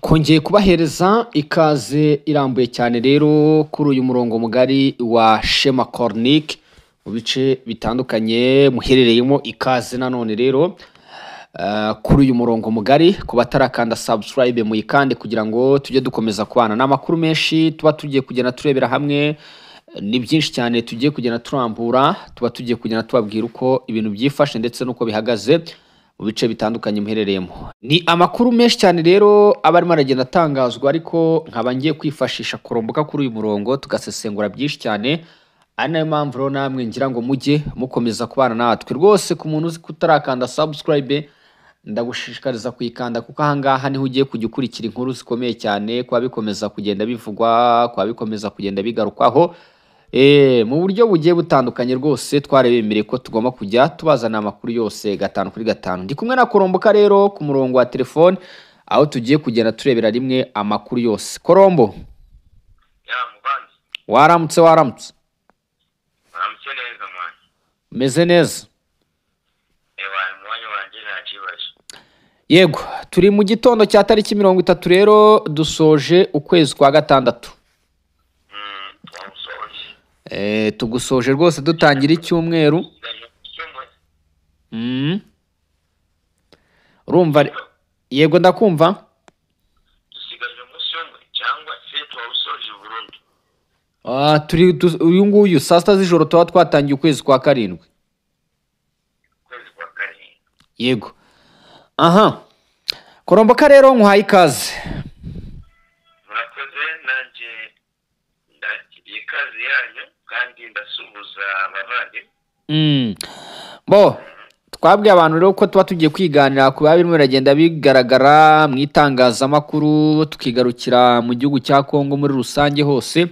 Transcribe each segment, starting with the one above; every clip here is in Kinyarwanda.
Kongeye kubahereza ikaze irambuye cyane rero kuri uyu murongo mugari wa Shema Cornic mu bice bitandukanye muherereyemo ikaze nanone rero kuri uyu murongo mugari ku batarakanda subscribe muyikande kugira ngo tujye dukomeza kubana n'amakuru menshi tuba tugiye kugenda turebera hamwe. Ni byinshi cyane tugiye kugenda turambura, tuba tugiye kugenda tubabwira uko ibintu byifashe ndetse n'uko bihagaze mu bice bitandukanye muherereyemo. Ni amakuru menshi cyane rero aba arimo aragenda atangazwa, ariko nkaba ngiye kwifashisha kuromboka kuri uyu murongo tugasesengura byinshi cyane. Ari nayo mpamvu rero namwe ngira ngo mujye mukomeza kubana natwe rwose. Ku muntu uzi kutarakanda subscribe, ndagushishikariza kuyikanda, kuko ahangaha niho ugiye kujya ukurikira inkuru zikomeye cyane, kuba bikomeza kugenda bivugwa, kuba bikomeza kugenda bigarukwaho mu buryo bugiye butandukanye. Rwose twarebemereye ko tugomba kujya tubazana amakuru yose gatanu kuri gatanu. Ndi kumwe na Koromboka rero ku murongo wa telefone, aho tugiye kugenda turebera rimwe amakuru yose. Korombo, waramutse? Waramutse neza mwana. Meze neza? Mwanya wanjye nta kibazo. Yego, turi mu gitondo cya tariki 30 rero, dusoje ukwezi kwa gatandatu. Tugusoje rwose dutangira icyumweru. Urumva? Yego ndakumva. Dusigaje umunsi umwe cyangwa se twawusoje burundu? Uyu nguyu saa sita z'ijoro tuba twatangiye ukwezi kwa karindwi. Ukwezi kwa karindwi. Yego. Aha. Koromboka rero nkuhaye ikaze. Murakoze, nanjye ndakiriye ikaze yanyu kandi ndasuhuza abavandimwe. Twabwiye abantu rero ko tuba tugiye kwiganira ku biba birimo biragenda bigaragara mu itangazamakuru, tukigarukira mu gihugu cya Kongo muri rusange hose,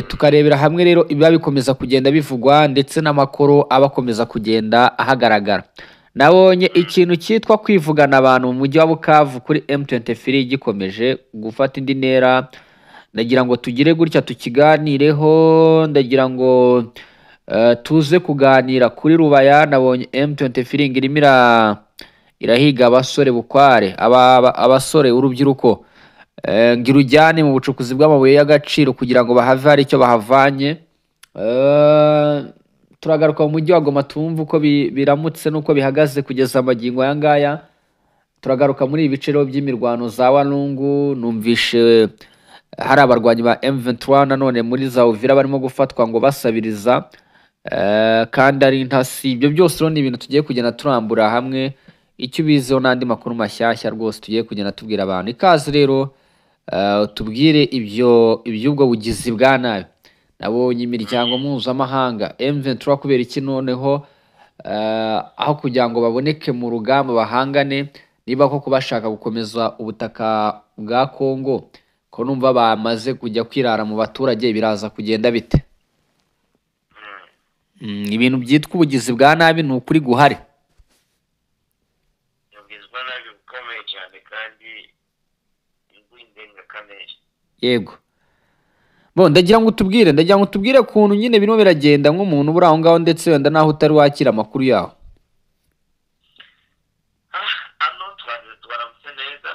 tukarebera hamwe rero ibiba bikomeza kugenda bivugwa ndetse n'amakuru aba akomeza kugenda ahagaragara. Nabonye ikintu cyitwa kwivugana abantu mu mujyi wa Bukavu kuri M23 gikomeje gufata indi ntera. Ndagira ngo tugire gutya tukiganireho, ndagira ngo tuze kuganira kuri Rubaya. Nabonye M23 irimo irahiga abasore bukware, abasore urubyiruko, ngira ujyane mu bucukuzi bw'amabuye y'agaciro kugira ngo bahave hari icyo bahavanye. Turagaruka mu mujyi wa Goma tumva uko biramutse n'uko bihagaze kugeza amagingo aya ngaya. Turagaruka muri ibi bice by'imirwano za Walungu. Numvishe hari abarwanyi ba M23 nanone muri za Uvira barimo gufatwa ngo basabiriza, kandi ari intasi. Ibyo byose rero ni ibintu tugiye kugenda turambura hamwe, icyo ubiziho n'andi makuru mashyashya rwose tugiye kugenda tubwira abantu. Ikaze rero, tubwire iby'ubwo bugizi bwa nabi. Nabonye imiryango mpuzamahanga M23 kubera iki noneho aho kugira ngo baboneke mu rugamba bahangane, niba koko bashaka gukomeza ubutaka bwa Kongo, ko numva bamaze kujya kwirara mu baturage, biraza kugenda bite? Ibintu byitwa ubugizi bwa nabi ni ukuri guhari. Ubwizwa nabi bukomeye cyane kandi indengakamere. Yego. Ndagira ngo utubwire ukuntu nyine birimo biragenda nk'umuntu uri aho ngaho, ndetse wenda naho utari wakira amakuru yaho. Hano twaramutse neza.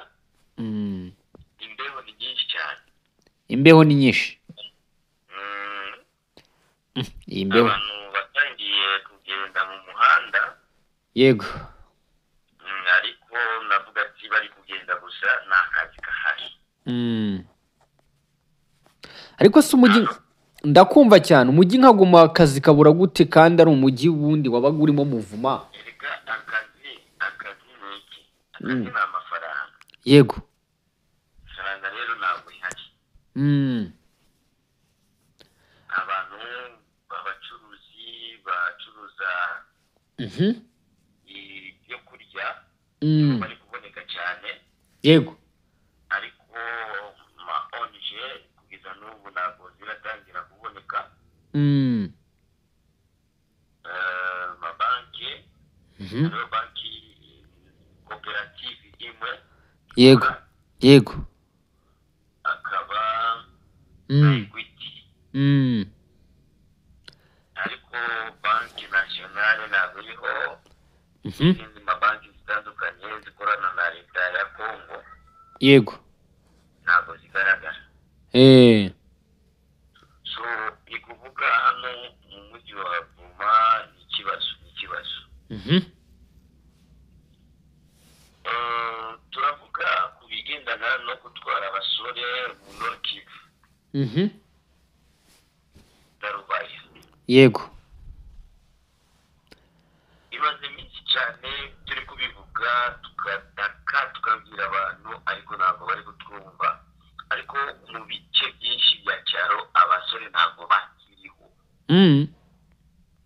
Imbeho ni nyinshi cyane. Imbeho ni nyinshi. Imbeho. Abantu batangiye kugenda mu muhanda. Yego. Ariko navuga ati bari kugenda gusa nta kazi kahari. Ariko si umujyi, ndakumva cyane, umujyi nka Goma akazi kabura gute kandi ari umujyi wundi wabaga urimo muvuma? Akazi ni iki? Akazi ni amafaranga. Yego. Faranga rero ntabwo ihari. Abantu b'abacuruzi bacuruza ibyo kurya bari kuboneka cyane. Yego. Ariko ONG kugeza n'ubu ntabwo ziratangira kuboneka. Amabanki, hariho banki koperative imwe. Yego. Akaba Equity. Ariko banki nationale ntabwo iriho. Izindi mabanki zitandukanye zikorana na leta ya Kongo yego. ntabwo zigaragara. Eh. So ni kuvuga hano mu mujyi wa Goma ni ikibazo. Turavuga ku bigendana no gutwara abasore mu Nord Kivu na Rubaya. Yego. Imaze iminsi cyane turi kubivuga tugataka tukabwira abantu ariko ntabwo bari kutwumva, ariko mu bice byinshi bya cyaro abasore ntabwo bakiriho.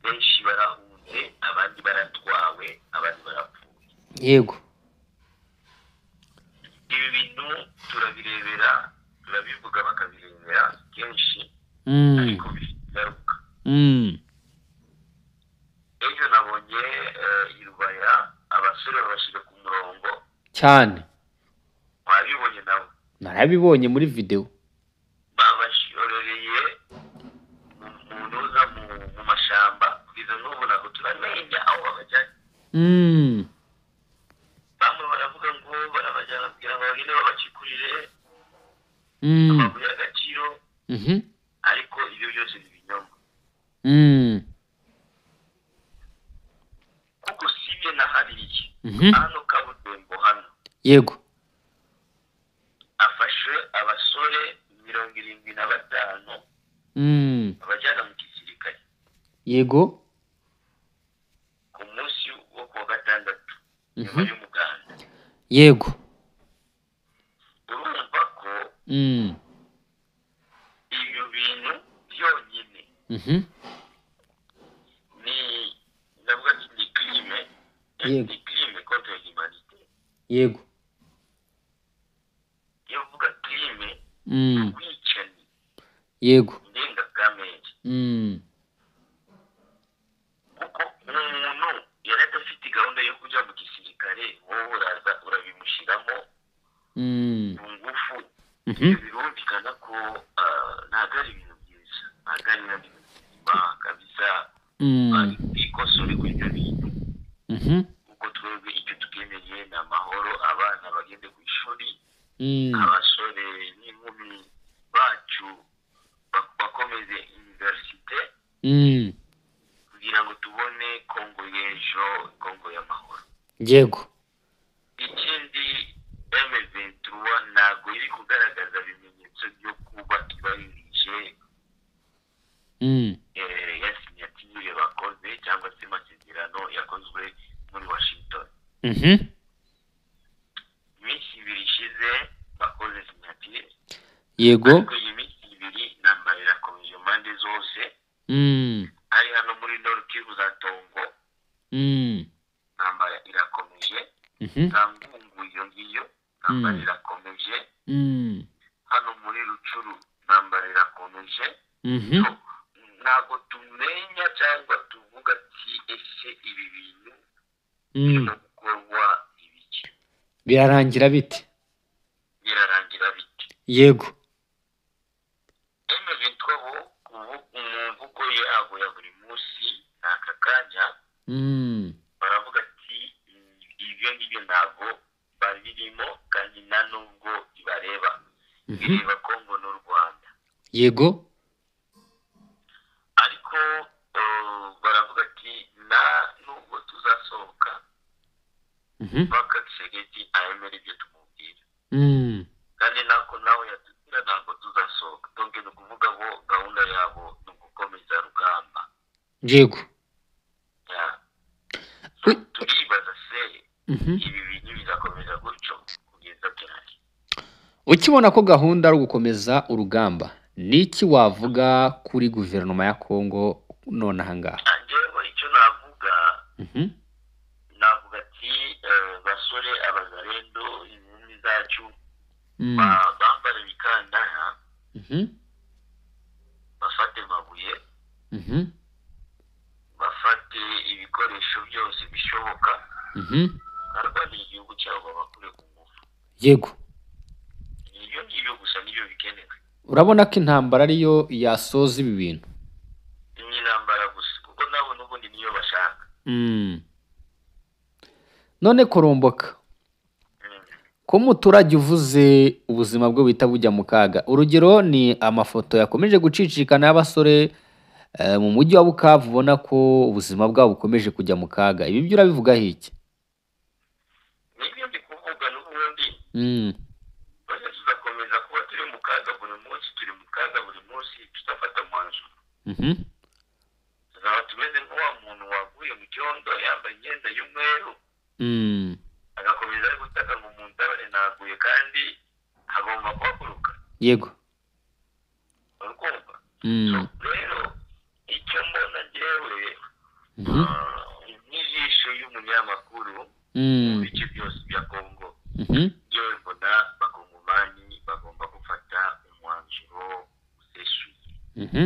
Benshi barahunze, abandi baratwawe, abandi barapfuye. Yego. Ibi bintu turabirebera, turabivuga bakabirebera kenshi, ariko bigaruka. Ejo nabonye i Rubaya abasore babashyize ku murongo cyane. wabibonye nawe? Narabibonye muri video. Babashorereye mu ntuza mu mashamba, kugeza n'ubu ntabwo turamenya aho babajyanye. Bamwe baravuga ngo barabajyana kugira ngo bagende babacikurire amabuye y'agaciro, ariko ibyo byose ni ibinyoma. Kuko sibye na hariya hano Kabutembo hano, yego, afashe abasore 75 abajyana mu gisirikare, yego, ku munsi wo kuwa gatandatu nyuma y'umuganda. yego. Urumva ko ibyo bintu byonyine ni ndavuga ni crime, Yego. ni crime contre l'humanité. Yego. Iyo uvuga crime, ubwicanyi Yego. ndengakamere, kuko umuntu yari adafite gahunda yo kujya mu gisirikare, wowe uraza urabimushyiramo mu ngufu. Birumvikana ko ntabwo ari ibintu byiza, ntabwo ari ibintu bizima kabisa. Ikosore kuri ibyo bintu, kuko twebwe icyo tukeneye ni amahoro, abana bagende ku ishuri, abasore n'inkumi bacu bakomeze universite, kugira ngo tubone Kongo y'ejo, Kongo y'amahoro. Yego. Ikindi M23 ntabwo iri kugaragaza ibimenyetso byo kuba ibaririje ya sinyatire bakoze cyangwa se amasezerano yakozwe muri Washington. Iminsi ibiri ishize bakoze sinyatire, Yego. ariko iyi minsi ibiri intambara irakomeje mu mpande zose. Ari hano muri Nord Kivu za Tongo, intambara irakomeje. Za Ngungu iyo ngiyo intambara irakomeje. Hano muri Rucuru intambara irakomeje. Ntabwo tumenya cyangwa tuvuga ati ese ibi bintu birimo gukorwa ibiki, Birarangira bite? Yego. M23 bo mu mvugo yabo ya buri munsi n'aka kanya baravuga ati ibyo ngibyo ntabwo babirimo, kandi nta nubwo ibareba, bireba Kongo n'u Rwanda. Yego. Ariko baravuga ati nta nubwo tuzasohoka paka Tshisekedi ayemera ibyo tumubwira, kandi nako nawe yatubwira ntabwo tuzasohoka. Donc ni ukuvuga ngo gahunda yabo ni ugukomeza rugamba. Yego. Turibaza se ibi bintu bizakomeza gutyo kugeza ryari? Ukibona ko gahunda ari ugukomeza urugamba, niki wavuga kuri guverinoma ya Kongo none aha ngaha? Njyewe icyo navuga, navuga ati basore abazalendo, inkumi zacu bambara ibikandara, bafate amabuye, bafate ibikoresho byose bishoboka, barwanira igihugu cyabo babakure ku ngufu. Yego. Ibyo ngibyo gusa nibyo bikenewe. Urabona ko intambara ariyo yasoza ibi bintu? Ni intambara gusa, kuko nabo n'ubundi niyo bashaka. None Koromboka, ko umuturage uvuze ubuzima bwe buhita bujya mu kaga, urugero ni amafoto yakomeje gucicikana y'abasore mu mujyi wa Bukavu ubona ko ubuzima bwabo bukomeje kujya mu kaga, ibi byo urabivugaho iki? nibyo ndi kuvuga n'ubundi Mm. bose tuzakomeza kuba turi mu kaga buri munsi, turi mu kaga buri munsi, tutafata umwanzuro Mhm. tuzaba tumeze nk'uwa muntu waguye mu cyondo yambaye imyenda y'umweru Mm. agakomeza ari gutaka ngo umuntu abare naguye kandi agomba kuhaguruka. Yego. Urukumva? Mm. Rero icyo mbona njyewe Mhm. nk'ijisho y'umunyamakuru mu Mm. bice byose bya Kongo, Mhm. njyewe mbona bakongomani bagomba gufata umwanzuro usesuye, Mhm.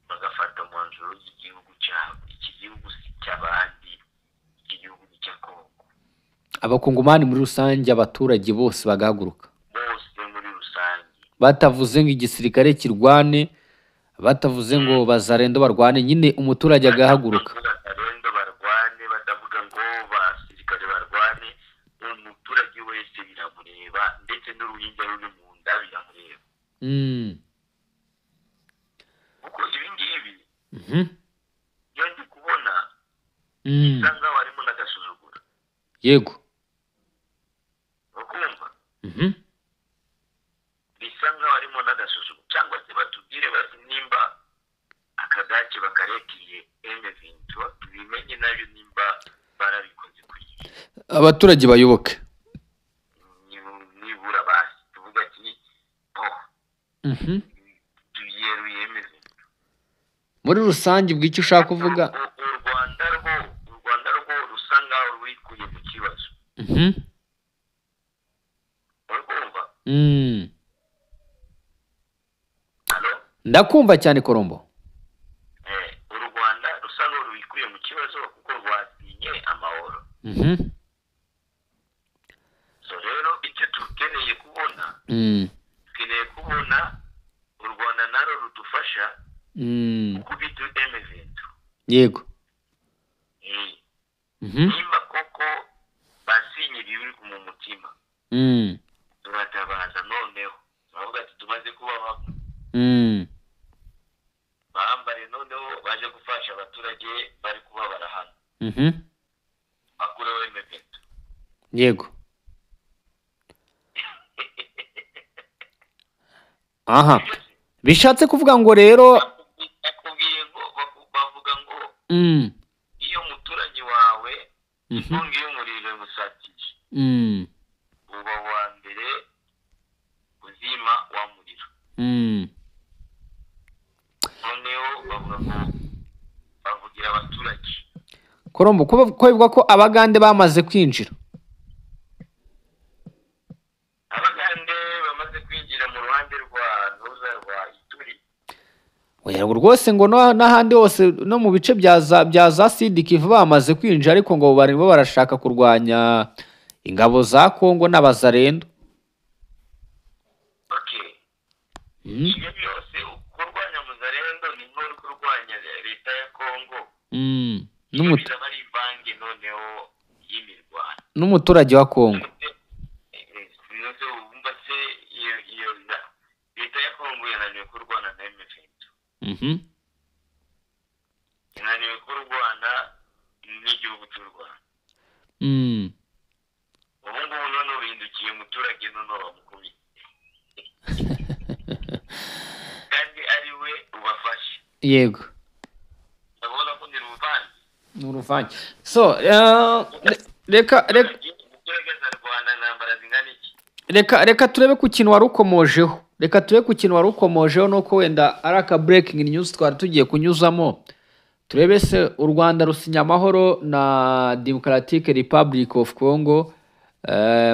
bagafata umwanzuro w'igihugu cyabo. Iki gihugu si icy'abandi, iki gihugu ni icya Kongo Abakongomani muri rusange, abaturage bose bagahaguruka, bose muri rusange. batavuze ngo igisirikare kirwane, batavuze ngo bazarendo barwane, nyine umuturage agahaguruka. Bazarendo barwane, batavuga ngo basirikare barwane, umuturage wese biramureba, ndetse n'uruhinja ruri mu nda biramureba, Mm. kuko ibi ngibi Mhm. iyo ndi kubona Mm. bisa nkaho harimo n'agasuzuguro. Yego. Ukumva? Mhm. Bisa nkaho harimo n'agasuzuguro, cyangwa se batubwire bati nimba akagace bakarekeye M23 tubimenye nayo nimba barabikoze kugira Abaturage bayoboke. nibura basi tuvuga ati Mhm. tuyeruye M23. Muri rusange bw'icyo ushaka kuvuga. u Rwanda rwo rusa nkaho rwikuye mu kibazo. Mhm. Urumva? Mm. Halo? Ndakumva cyane Korombo. U Rwanda rusa nkaho rwikuye mu kibazo kuko rwasinye amahoro. Mhm. So rero icyo tukeneye kubona, Mm. tukeneye kubona u Rwanda naro rudufasha Mm. kubita M23. Yego. Mhm. Nimba koko basinye ibiri mu mutima, Mm. turatabaza noneho turavuga ati tumaze kubaho, Mm. bambaye noneho baje gufasha abaturage bari kubabara hano, Mhm. bakureho M23. Yego. Aha. Bishatse kuvuga ngo rero Nakubwiye ngo bavuga ngo mm. iyo umuturanyi wawe Mhm. inkongi y'umuriro imusatije, Mm. uba wa mbere uzima wa muriro. Mm. Noneho bavuga ngo bavugira abaturage. Korombo ko bivuga ko abagande bamaze kwinjira. Abagande bamaze kwinjira mu ruhande rwa Ntuza rwa Ituri. Oya rwose ngo n'ahandi hose no mu bice bya za Sud Kivu bamaze kwinjira, ariko ngo barimo barashaka kurwanya ingabo za Kongo n'abazarendo. Okay. Mm. Ibyo byose kurwanya muzarendo ni nko kurwanya leta ya Kongo. Mm. Bizaba ari imvange noneho y'imirwano. N'umuturage wa Kongo. Nose wumva se iyo leta ya Kongo yananiwe kurwana na M23. Mhm. Yananiwe kurwana n'igihugu cy'u Rwanda. Mm. Ubu ngubu none uhindukiye umuturage none bamukubise. Kandi ari we ubafashe. Yego. Ndabona ko ni ruvange. N'uruvange. So, reka Umuturage azarwana intambara zingana iki? reka turebe ku kintu wari ukomojeho. Reka turebe ku kintu wari ukomojeho, nuko wenda ari aka breaking news twari tugiye kunyuzamo. Turebe se u Rwanda rusinya amahoro na Democratic Republic of Congo.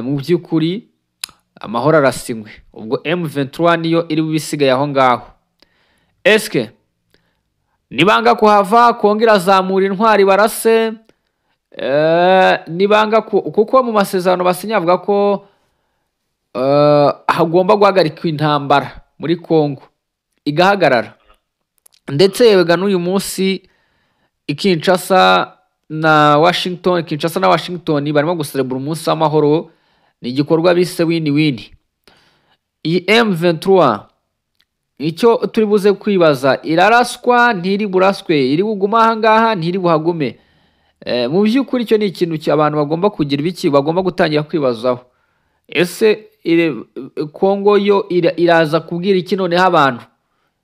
Mu by'ukuri amahoro arasinywe, ubwo M23 niyo iri bisigaye aho ngaho. Eske nibanga kuhava Kongo irazamura intwari barase, nibanga kuko mu masezerano basinya avuga ko hagomba guhagarikwa intambara muri Kongo igahagarara, ndetse yega n'uyu munsi i Kinshasa na Washington, Kinshasa na Washington barimo guserebura umunsi w'amahoro. Ni igikorwa bise win-win. Iyi M23 icyo turi buze kwibaza, iraraswa ntiri buraswe, iri buguma ahangaha ntiri buhagume. Mu by'ukuri icyo ni ikintu abantu bagomba kugira ibiki, bagomba gutangira kwibazaho. Ese Kongo yo iraza kubwira iki noneho abantu?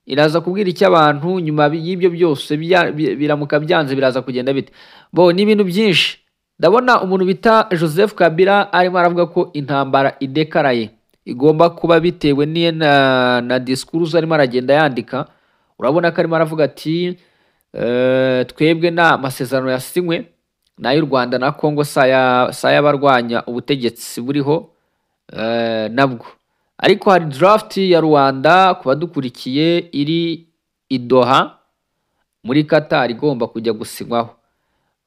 Iraza kubwira iki abantu nyuma y'ibyo byose biramuka byanze biraza kugenda bite? Ni ibintu byinshi. Ndabona umuntu bita Joseph Kabila arimo aravuga ko intambara idekaraye igomba kuba bitewe na discours arimo aragenda yandika. Urabona ko arimo aravuga ati twebwe na masezerano yasinywe n'ay'u Rwanda na Kongo saya barwanya ubutegetsi buriho nabwo, ariko hari draft ya Rwanda ku badukurikiye iri i Doha muri Qatar igomba kujya gusinywaho.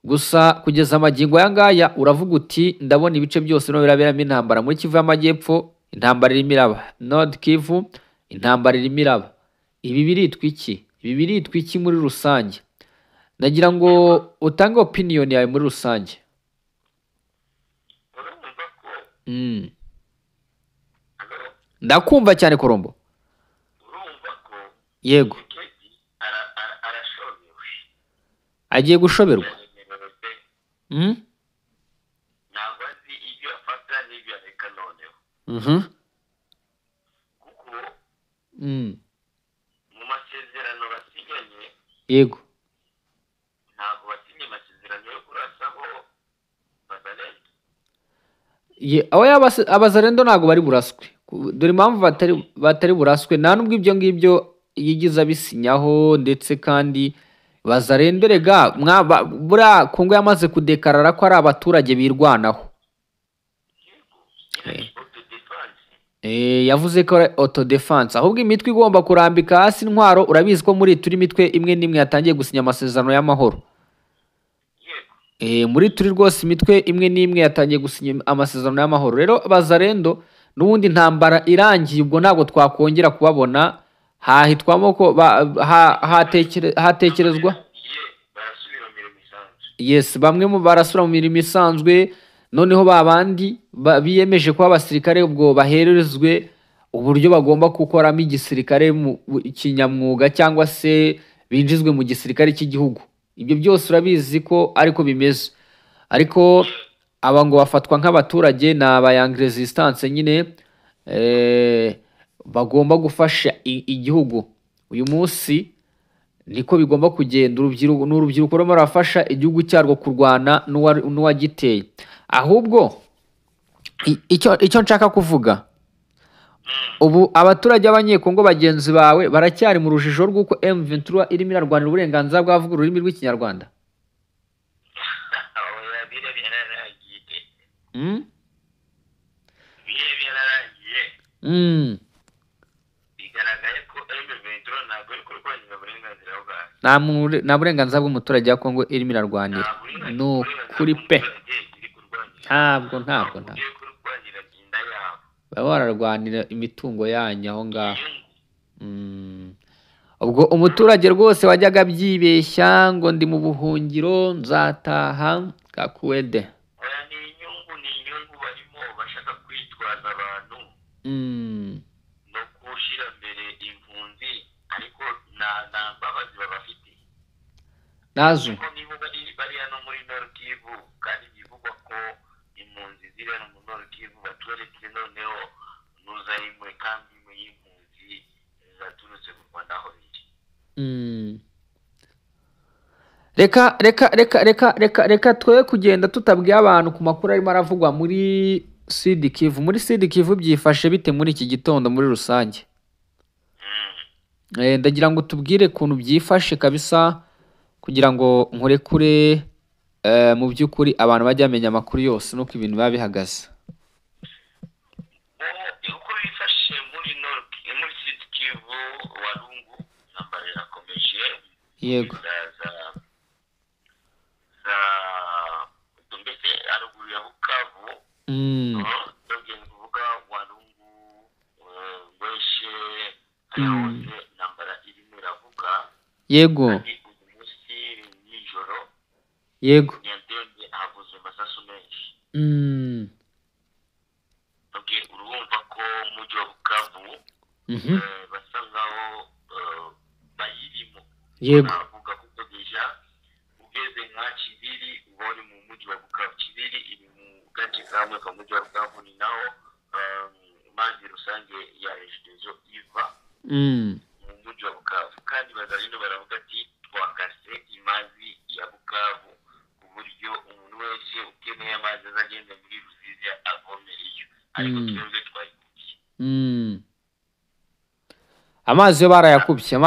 Gusa kugeza amagingo aya ngaya uravuga uti ndabona ibice byose no biraberamo intambara. Muri Kivu y'Amajyepfo intambara irimo iraba, Nord Kivu intambara irimo iraba. Ibi biritwa iki? Ibi biritwa iki muri rusange? Nagira ngo utange opinion yawe muri rusange. Ndakumva cyane Korombo. Yego. Agiye gushoberwa. Ntabwo azi ibyo afata n'ibyo areka noneho. Kuko mu masezerano basinyanye, yego, ntabwo basinye amasezerano yo kurasaho Bazarendo. Abazarendo ntabwo bari buraswe. Dore impamvu batari buraswe, nta nubwo ibyo ngibyo yigize abisinyaho. Ndetse kandi Bazarendo rega buriya Kongo yamaze kudekarara ko ari abaturage birwanaho. Yavuze ko ari autodefense, ahubwo imitwe igomba kurambika hasi intwaro. Urabizi ko muri turi mitwe imwe n'imwe yatangiye gusinya amasezerano y'amahoro. Muri turi rwose imitwe imwe n'imwe yatangiye gusinya amasezerano y'amahoro. Rero Bazarendo n'ubundi intambara irangiye, ubwo ntabwo twakongera kubabona. Hahitwamo ko hatekerezwa yes, bamwe mu barasura mu mirimo isanzwe, noneho babandi biyemeje kuba abasirikare ubwo baherezwe uburyo bagomba gukoramo igisirikare mu kinyamwuga, cyangwa se binjizwe mu gisirikare cy'igihugu. Ibyo byose urabizi ko ariko bimeze, ariko aba ngo bafatwa nk'abaturage, ni aba young resistance nyine, bagomba gufasha igihugu. Uyu munsi niko bigomba kugenda. Urubyiruko rurimo rurafasha igihugu cyarwo kurwana n'uwagiteye. Ahubwo icyo nshaka kuvuga, ubu abaturage b'Abanyekongo bagenzi bawe baracyari mu rujijo rw'uko M23 irimo irarwanira uburenganzira bw'abavuga ururimi rw'Ikinyarwanda. Bigaragaye ko M23 ntabwo iri kurwanira uburenganzira bwawe. Nta burenganzira bw'umuturage wa Kongo irimo irarwanira. Ni ukuri pe. Ntabwo baba bararwanira imitungo yanyu aho ngaho. Ubwo umuturage rwose wajyaga abyibeshya ngo ndi mu buhungiro nzataha kakuwede. Ni inyungu barimo bashaka kwitwaza abantu no gushyira mbere impunzi, ariko nta mbabazi babafite. Nazo niba bari hano muri Nord Kivu, kandi bivugwa ko impunzi ziri hano mu Nord Kivu baturetse, noneho ntuzayimwe kandi imwe y'impunzi zaturutse mu Rwanda aho biri. Reka twe kugenda tutabwiye abantu ku makuru arimo aravugwa muri Sud Kivu. Muri Sud Kivu byifashe bite muri iki gitondo muri rusange? Ndagira ngo tubwire ukuntu byifashe kabisa, kugira ngo nkurekure mu by'ukuri abantu bajya bamenya amakuru yose nuko ibintu biba bihagaze. Uko bifashe muri Sud Kivu, Walungu intambara irakomeje. Yego. Mbese haruguru ya Bukavu, ndongera kuvuga Walungu, Ngweshe, hose intambara irimo iravuga. Yego. Uyu munsi nijoro yego Mm. okay, urumva ko umujyi wa Bukavu Mhm. basa nkaho bayirimo. Yego. Navuga kuko deja ugeze nka Kibiri ubonye mu mujyi wa Bukavu. Kibiri iri mu gace kamwe ka mujyi wa Bukavu, ni naho amazi rusange ya Regideso iva Mm. mu mujyi wa Bukavu, kandi bazarino baravuga ati twakase imazi ya Bukavu ku buryo umuntu wese ukeneye amazi azagenda muri Rusizi avomereyo, ariko twebwe twayikubiye. Mm. Amazi yo barayakubye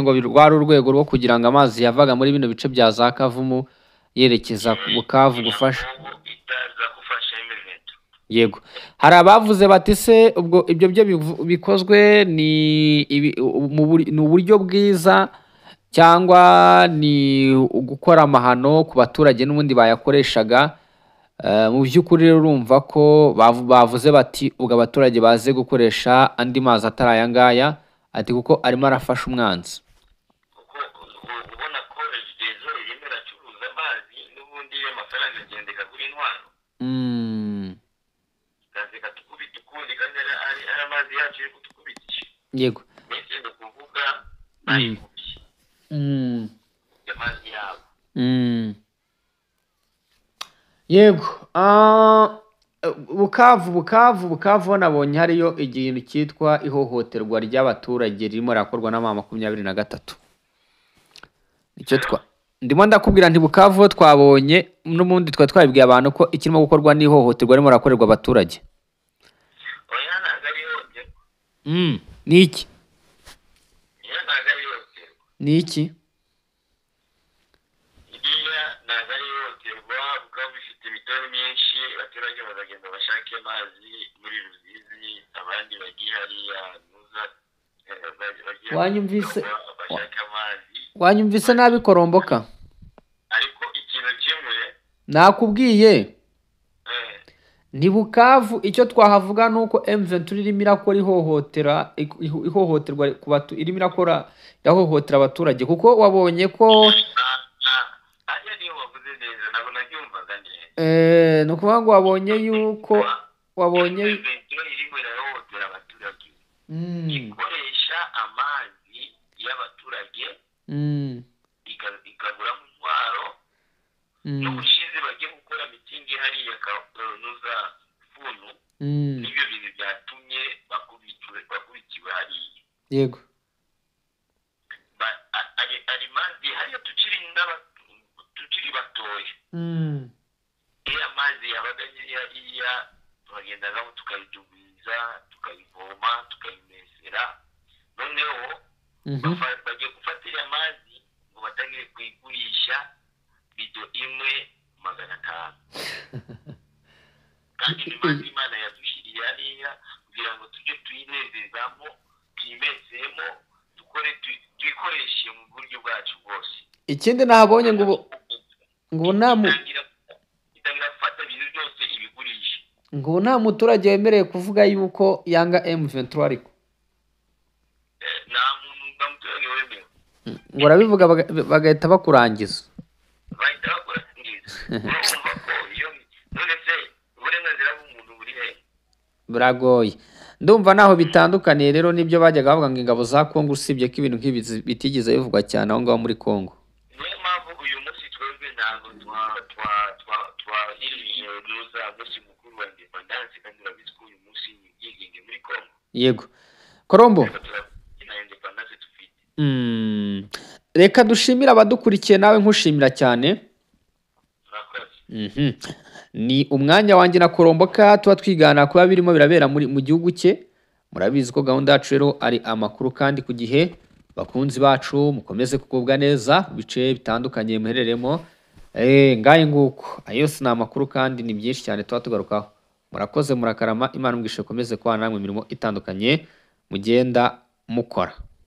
ngo rwari urwego rwo kugira ngo amazi yavaga muri bino bice bya za Kavumu yerekeza ku Bukavu gufasha. Itaza gufasha M23. Yego, hari abavuze bati se ubwo ibyo byo bikozwe ni uburyo bwiza cyangwa ni gukora amahano ku baturage n'ubundi bayakoreshaga. Mu by'ukuri rero urumva ko bavuze bati ubwo abaturage baze gukoresha andi mazi atari aya ngaya, ati kuko arimo arafasha umwanzi. Kuko ubona ko Regideso irimo iracuruza amazi n'ubundi amafaranga agendeka kuri intwaro. Kazi katukubita ukundi kandi ari amazi yacu iri kutukubitisha. Yego. Mbese ni ukuvuga bayikubye amazi yabo. Yego. Bukavu nabonye hariyo ikintu cyitwa ihohoterwa ry'abaturage ririmo rakorwa na 23. Nicyo ndimo ndakubwira nti Bukavu twabonye n'ubundi twabibwiye abantu ko ikirimo gukorwa n'ihohoterwa ririmo rakorerwa abaturage. Oya ntabwo ari ihohoterwa. Ni iki? Oya ntabwo ari ihohoterwa. Ni iki? Iriya ntabwo ari ihohoterwa. Bukavu ifite imitoni myinshi, abaturage bazagenda bashake amazi muri Rusizi, abandi bagiye hariya nuza Wanyumvise bashaka amazi. Wanyumvise nabi Koromboka? Ariko ikintu kimwe nakubwiye ni Bukavu icyo twahavuga nuko M23 irimo irakora ihohoterwa ku batu, irimo irakora yahohotera abaturage, kuko wabonye ko ajya niyo wavuze neza ntabwo nabyumvaga neza. ni ukuvuga ngo wabonye yuko irimo irahohotera abaturage, ikoresha amazi y'abaturage ikaguramo intwaro n'ubushize bagiye gukora mitingi hariya nuza Funu. Nibyo bintu byatumye bakubitiwe hariya. Yego. Ari mazi hariya tukiri batoya. Iyo amazi yabaga hariya tukagendagamo tukayidubiriza, tukayivoma, tukayimesera. Noneho bagiye gufatira amazi ngo batangire kuyigurisha bido imwe 500. Kandi ni mazi Imana yadushyiriye hariya kugira ngo tujye tuyinezezamo, tuyimesemo, tuyikoreshe mu buryo bwacu bwose. Ikindi nahabonye ngo itangira gufata ibintu byose ibigurisha. Ngo nta muturage wemerewe kuvuga yuko yanga M23 ariko. Nta muturage wemerewe. Ngo urabivuga bagahita bakurangiza. Bahita bakurangiza. Urumva ko iyo none se uburenganzira bw'umuntu buri he? Buragoye. Ndumva naho bitandukaniye rero nibyo bajyaga bavuga ngo ingabo za Kongo, usibye ko ibintu nk'ibi bitigeze bivugwa cyane aho ngaho muri Kongo. Niyo mpamvu uyu munsi twebwe ntabwo twahirije nuza munsi mukuru wa independence, kandi urabizi ko uyu munsi yigenge muri Kongo. Yego. Korombo. Reka dushimira abadukurikiye, nawe nkushimira cyane. Ni umwanya wanjye na Koromboka tuba twigana kuba birimo birabera mu gihugu cye. Murabizi ko gahunda yacu rero ari amakuru kandi ku gihe. Bakunzi bacu mukomeze kugubwa neza bice bitandukanye muhereremo. Ngaye nguko ayose ni amakuru kandi ni byinshi cyane tuba tugarukaho. Murakoze, murakarama, Imana umwishe komeze kwa namwe imirimo itandukanye mugenda mukora.